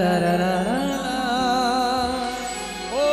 रा रा रा रा ओ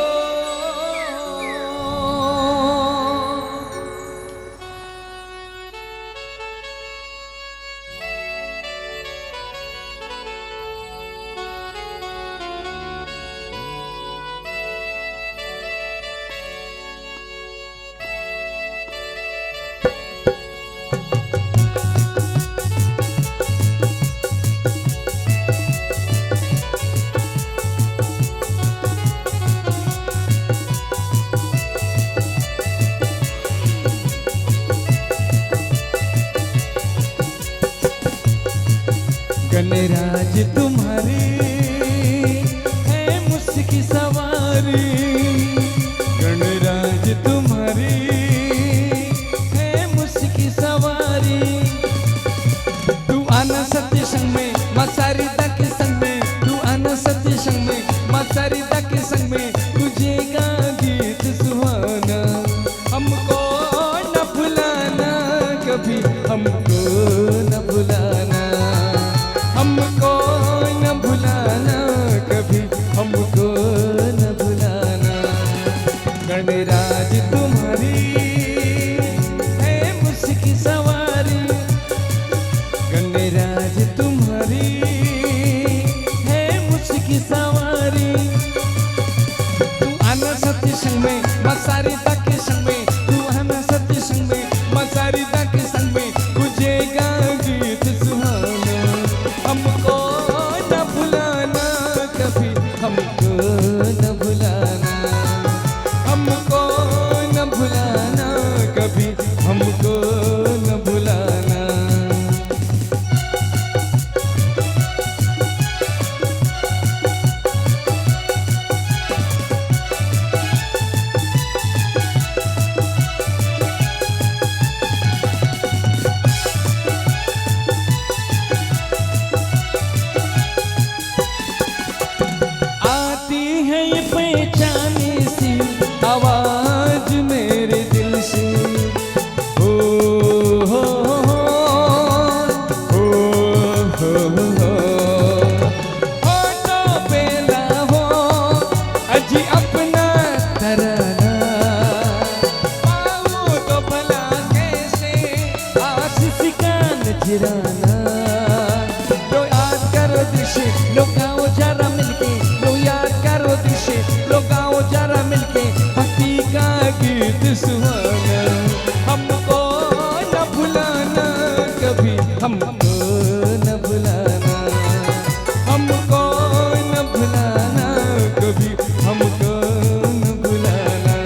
गणराज तुम्हारी है मुस्की सवारी, गणराज तुम्हारी है मुस्की सवारी। तू आना सत्य संग में मसारिदा के संग में, तू आना सत्य संग में मसारिदा के संग में, तुझे गा गीत सुहाना। हमको न भुलाना कभी, हमको न भुलाना, हमको न भुलाना कभी, हमको न भुलाना। गणराज तुम्हारी है मुस्की सवारी, गणराज तुम्हारी है मुस्की सवारी। तू आना सत्य संग में मसारिदा के संग में, तू आना सत्य संग में मसारिदा के संग में, तुझे गा गीत सुहाना। हमको न भुलाना कभी, हमको न भुलाना, हमको न भुलाना कभी, हमको न भुलाना। आती है ये पहचानी सी आवाज मेरे दिल से, हो हो हो हो हो तो बेला हो अजी अपना तराना। पाओ तो भला कैसे आशीष का नजराना। तो याद करो दिशे लोग गाओ जरा मिलके, लो याद करो दिशे लोग गाओ जरा मिलके, भक्ति का गीत सुहाना। हमको न भुलाना कभी, हमको न भुलाना, हमको न भुलाना कभी, हमको न भुलाना।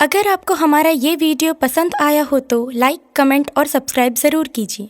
अगर आपको हमारा ये वीडियो पसंद आया हो तो लाइक, कमेंट और सब्सक्राइब ज़रूर कीजिए।